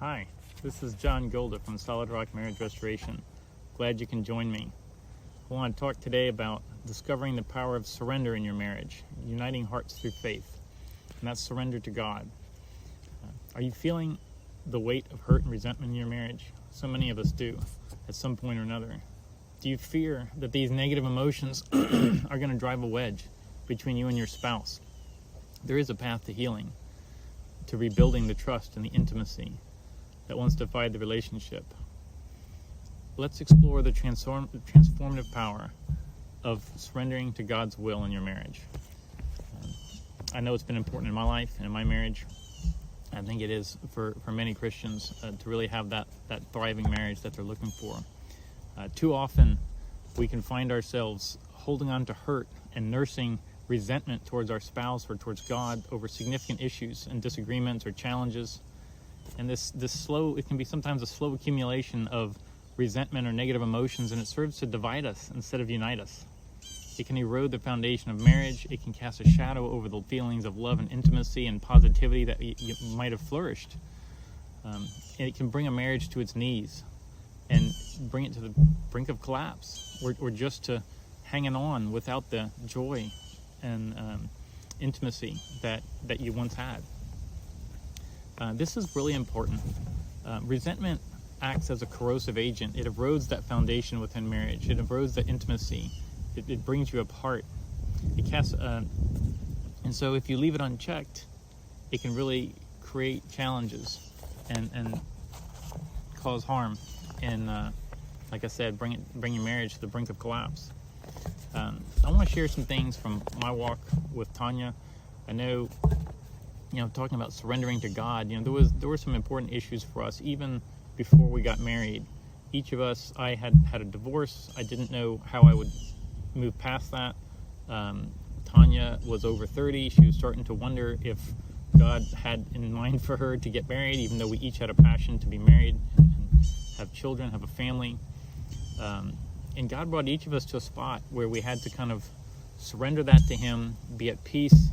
Hi, this is John Golda from Solid Rock Marriage Restoration. Glad you can join me. I want to talk today about discovering the power of surrender in your marriage, uniting hearts through faith, and that's surrender to God. Are you feeling the weight of hurt and resentment in your marriage? So many of us do, at some point or another. Do you fear that these negative emotions are going to drive a wedge between you and your spouse? There is a path to healing, to rebuilding the trust and the intimacy that once defied the relationship. Let's explore the transformative power of surrendering to God's will in your marriage. I know it's been important in my life and in my marriage. I think it is for many Christians to really have that thriving marriage that they're looking for. Too often we can find ourselves holding on to hurt and nursing resentment towards our spouse or towards God over significant issues and disagreements or challenges. And this slow, it can be sometimes a slow accumulation of resentment or negative emotions, and it serves to divide us instead of unite us. It can erode the foundation of marriage. It can cast a shadow over the feelings of love and intimacy and positivity that you might have flourished. And it can bring a marriage to its knees and bring it to the brink of collapse, or just to hanging on without the joy and intimacy that you once had. This is really important. Resentment acts as a corrosive agent. It erodes that foundation within marriage. It erodes that intimacy. It brings you apart. It casts, and so if you leave it unchecked, it can really create challenges and cause harm. And like I said, bring your marriage to the brink of collapse. I want to share some things from my walk with Tanya. I know, talking about surrendering to God, there were some important issues for us even before we got married. Each of us, I had a divorce. I didn't know how I would move past that. Tanya was over 30. She was starting to wonder if God had in mind for her to get married, even though we each had a passion to be married and have children, have a family. And God brought each of us to a spot where we had to kind of surrender that to Him, be at peace.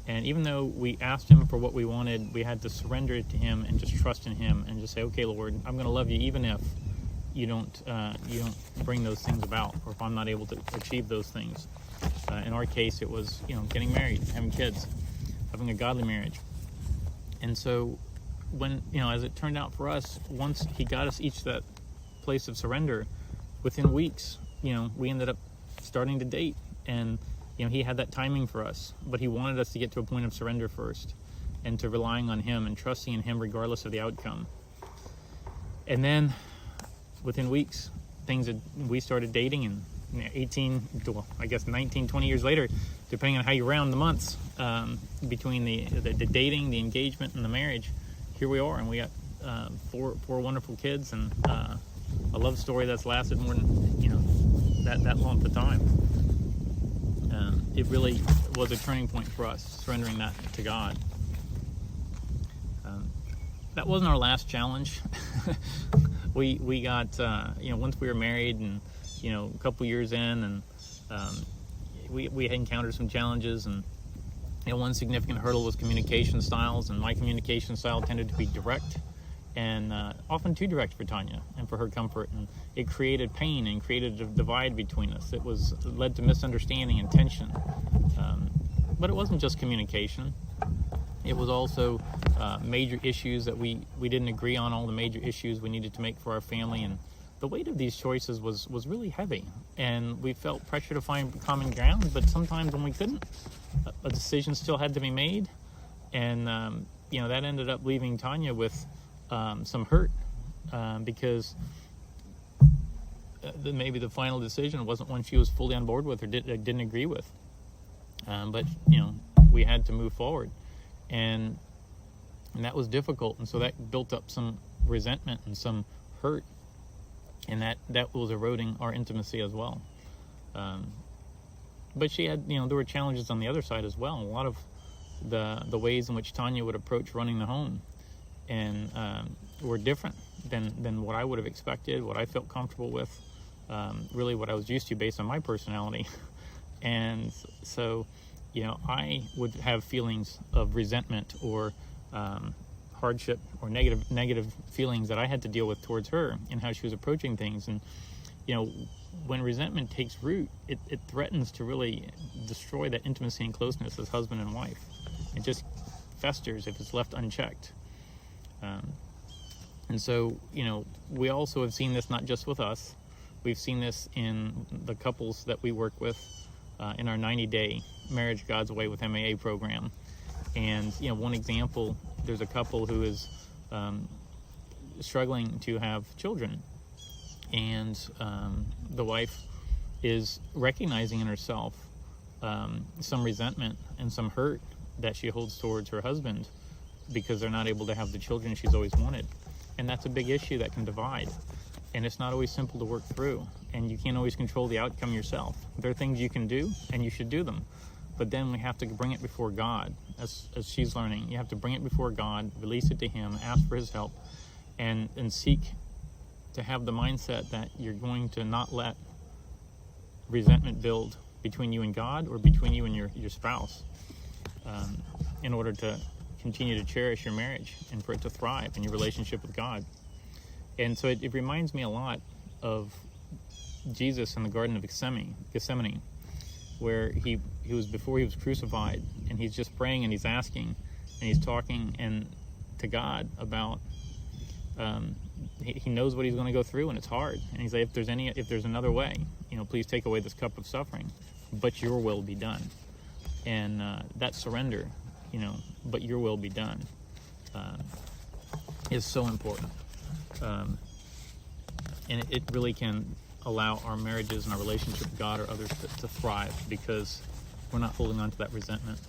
And even though we asked Him for what we wanted, we had to surrender it to Him and just trust in Him and just say, okay, Lord, I'm going to love you even if you don't bring those things about, or if I'm not able to achieve those things. In our case, it was, getting married, having kids, having a godly marriage. And so when, as it turned out for us, once He got us each to that place of surrender, within weeks, we ended up starting to date. And He had that timing for us, but He wanted us to get to a point of surrender first, and to relying on Him and trusting in Him regardless of the outcome. And then within weeks, we started dating, and 19, 20 years later, depending on how you round the months, between the dating, the engagement, and the marriage, here we are, and we got four wonderful kids, and a love story that's lasted more than that long of time. It really was a turning point for us, surrendering that to God. That wasn't our last challenge. we got, once we were married and, a couple years in, and we had encountered some challenges, and, one significant hurdle was communication styles, and my communication style tended to be direct, and often too direct for Tanya and for her comfort, and it created pain and created a divide between us. It led to misunderstanding and tension. But it wasn't just communication. It was also major issues that we didn't agree on, all the major issues we needed to make for our family, and the weight of these choices was really heavy, and we felt pressure to find common ground, but sometimes when we couldn't, a decision still had to be made, and that ended up leaving Tanya with some hurt, because maybe the final decision wasn't one she was fully on board with or didn't agree with. But we had to move forward, and that was difficult, and so that built up some resentment and some hurt, and that was eroding our intimacy as well. But she had, there were challenges on the other side as well. A lot of the ways in which Tanya would approach running the home, and were different than what I would have expected, what I felt comfortable with, really what I was used to based on my personality. And so, I would have feelings of resentment or hardship or negative feelings that I had to deal with towards her and how she was approaching things. And when resentment takes root, it threatens to really destroy that intimacy and closeness as husband and wife. It just festers if it's left unchecked. And so, we also have seen this not just with us. We've seen this in the couples that we work with in our 90-day Marriage God's Way with MAA program. And, one example, there's a couple who is struggling to have children. And the wife is recognizing in herself some resentment and some hurt that she holds towards her husband because they're not able to have the children she's always wanted. And that's a big issue that can divide. And it's not always simple to work through. And you can't always control the outcome yourself. There are things you can do, and you should do them. But then we have to bring it before God, as she's learning. You have to bring it before God, release it to Him, ask for His help, and seek to have the mindset that you're going to not let resentment build between you and God or between you and your spouse in order to continue to cherish your marriage and for it to thrive in your relationship with God. And so it reminds me a lot of Jesus in the Garden of Gethsemane, where he was before he was crucified, and he's just praying and he's asking and he's talking to God about he knows what he's going to go through, and it's hard. And he's like, if there's another way, please take away this cup of suffering, but your will be done. And that surrender, but your will be done, is so important. And it really can allow our marriages and our relationship with God or others to thrive because we're not holding on to that resentment.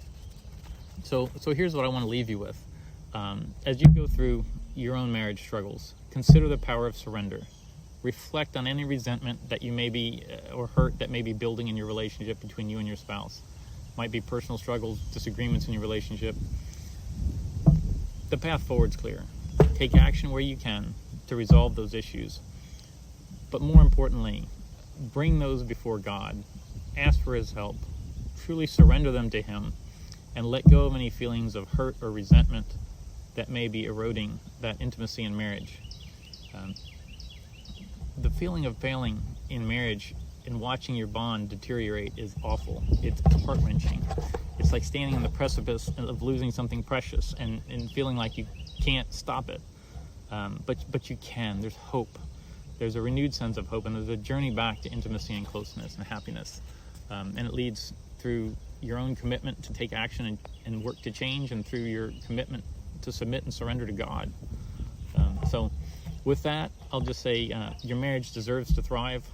So here's what I want to leave you with. As you go through your own marriage struggles, consider the power of surrender. Reflect on any resentment that you may be, or hurt that may be building in your relationship between you and your spouse. Might be personal struggles, disagreements in your relationship. The path forward's clear. Take action where you can to resolve those issues. But more importantly, bring those before God. Ask for His help. Truly surrender them to Him, and let go of any feelings of hurt or resentment that may be eroding that intimacy in marriage. The feeling of failing in marriage and watching your bond deteriorate is awful. It's heart-wrenching. It's like standing on the precipice of losing something precious and feeling like you can't stop it. But you can. There's hope. There's a renewed sense of hope, and there's a journey back to intimacy and closeness and happiness. And it leads through your own commitment to take action and work to change, and through your commitment to submit and surrender to God. So with that, I'll just say your marriage deserves to thrive.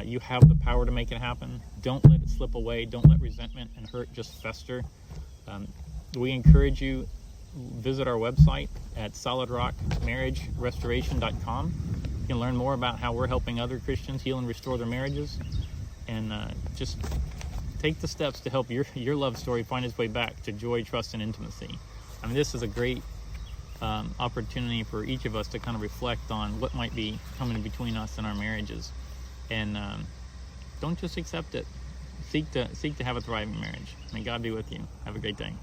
You have the power to make it happen. Don't let it slip away. Don't let resentment and hurt just fester. We encourage you, visit our website at solidrockmarriagerestoration.com. You can learn more about how we're helping other Christians heal and restore their marriages, and just take the steps to help your love story find its way back to joy, trust, and intimacy. I mean, this is a great opportunity for each of us to kind of reflect on what might be coming between us and our marriages. And don't just accept it. Seek to have a thriving marriage. May God be with you. Have a great day.